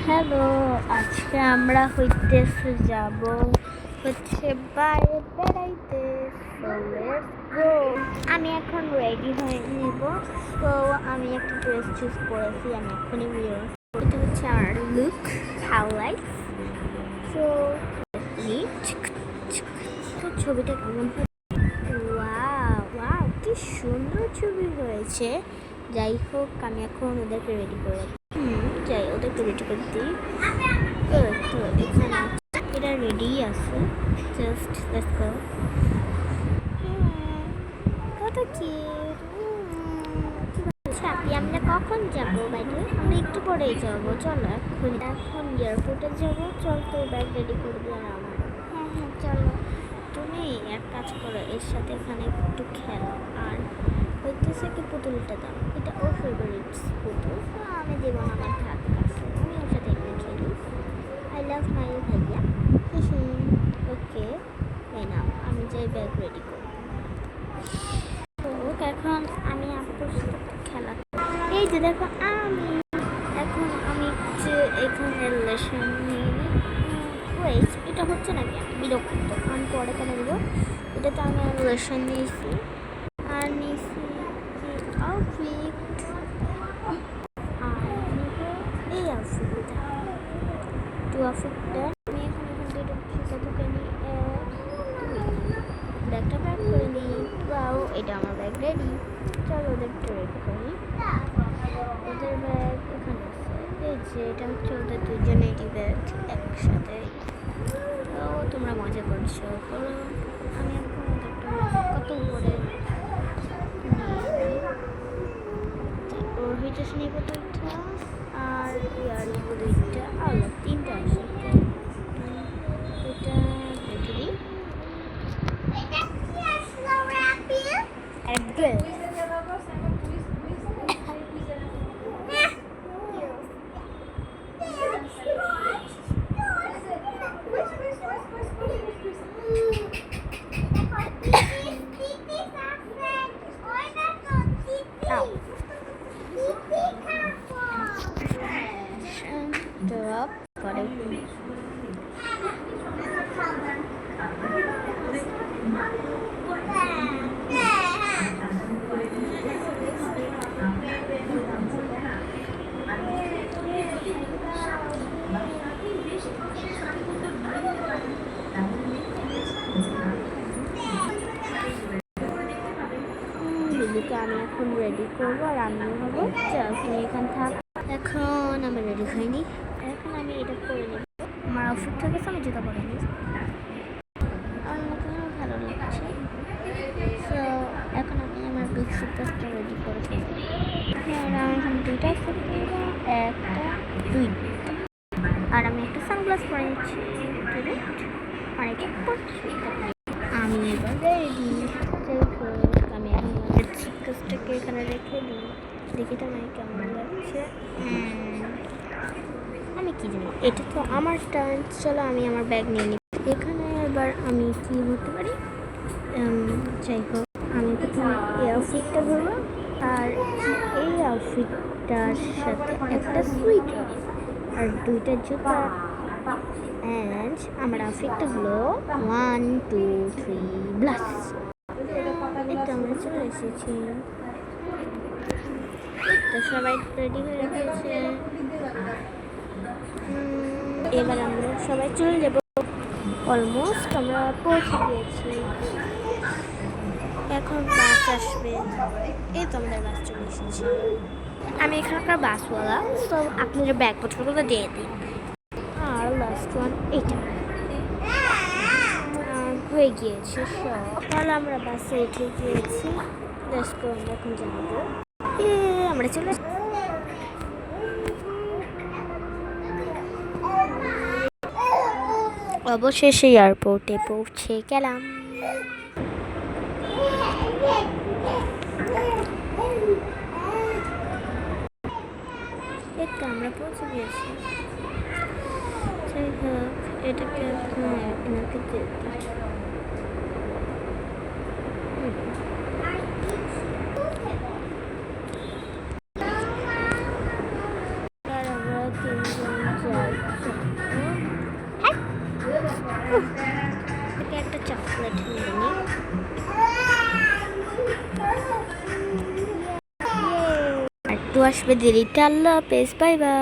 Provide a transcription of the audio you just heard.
Hello, আজকে আমরা যাব বাইরে বেড়াইতে। So let's go. আমি এখন রেডি হয়ে নিব। তো আমি একটা ড্রেস চুজ করেছি, আমি এখনই বেরোব। এটা হচ্ছে আমার লুক হাইলাইট। তো তো ছবিটা কেমন হয়? ওয়াও, কি সুন্দর ছবি হয়েছে। যাই হোক, আমি এখন ওদেরকে রেডি করে যাই, ওদেরকে রেডি করে দিই। তো এখানে এটা রেডি আছে, জাস্ট লেটস গো। কত কিউট। আচ্ছা, আমরা কখন যাবো বাইরে? আমরা একটু পরেই যাবো। চলো এখন এয়ারপোর্টে যাবো। চল, তো ব্যাগ রেডি করে দিয়ে আমার। হ্যাঁ, চলো। তুমি এক কাজ করো, এর সাথে এখানে একটু খেলো। আর হইতেছে কি, পুতুলটা দাও। এটা ওর ফেভারিট পুতুল, তো আমি দেবো না, আমার থাক কাছে। আমি ওর সাথে একটু খেলি। আই লাভ মাই ভাইয়া। ওকে, এই নাও, আমি যাই ব্যাগ রেডি করি। তো এখন আমি আপুর সাথে খেলা। এই যে দেখো, আমি যে এখানে লেসন নিয়ে ওয়েট, এটা হচ্ছে নাকি আমি বিরক্ত। আমি পরে কেন দেবো? এটা তো আমি লেসন নিয়েছি আর নিয়েছি আউটফিট। আর এই আউটফিটটা, আউটফিটটা আমি এখন দুটো ফিতা ঢুকে নিই। ব্যাগটা প্যাক করে নিই। এটা আমার ব্যাগ রেডি। চলো, ওদেরটা রেডি করি। ওদের ব্যাগ এখানে আছে। এই যে এটা হচ্ছে ওদের দুজনেরই ব্যাগ একসাথে। তো তোমরা মজা করছো, করো। আমি এখন ওদেরটা কত করে ওর হইতেছে নিব দুইটা, আর ইয়ার নিব দুইটা, আর তিনটা আছে। এটা রেখে দিই। একদম পরে দিদিকে আমি এখন রেডি করবো আর আমিও হবো। চল, তুমি এখান থাক। এখন আমি রেডি হইনি, এখন আমি এটা করে নেব। আমার আউটফিট থেকে আমি জুতা পরে নিই। আমার মতো ভালো লাগছে। তো এখন আমি আমার বিগ সুটকেসটা রেডি করে ফেলবো। আমি এখানে দুইটা আউটফিট করবো, একটা দুইটা। আর আমি একটা সানগ্লাস পরে নিচ্ছি। আর এটা পরছি। আমি এবার রেডি। আমি এখন সুটকেসটাকে এখানে রেখে দিই। দেখি তো আমি কেমন লাগছে। আমি কি জানি, এটা তো আমার টার্ন। চলো, আমি আমার ব্যাগ নিয়ে নিই। এখানে এবার আমি কি ধরতে পারি? যাই হোক, আমি প্রথমে এই আউটফিটটা ধরবো, আর এই আউটফিটটার সাথে একটা সুইটার আর দুইটা জুতা। অ্যান্ড আমার আউটফিটটা হলো 1 2 3 ব্লাস। এটা আমরা চলে এসেছি। তো সবাই রেডি হয়ে গেছে। এবার আমরা সবাই চলে যাব। অলমোস্ট আমরা পৌঁছে গিয়েছি। এখন বাস আসবে। এই তো আমাদের বাস চলে এসেছে। আমি এখানকার বাসওয়ালা, তো আপনাদের ব্যাগপত্রগুলো দিয়ে দিই। আর লাস্ট ওয়ান এটা হয়ে গিয়েছে সব। তাহলে আমরা বাসে উঠে গিয়েছি। আমরা এখন যাবো। আমরা চলে অবশেষে এয়ারপোর্টে পৌঁছে গেলাম। আমরা পৌঁছে গিয়েছি। যাই হোক, এটাকে এনাকে দিয়ে দিই। আমরা 3 জন একটা চকলেট নিয়ে নিই। একটু আসবে দেরিতে। আল্লাহ হাফেজ, বাই বাই।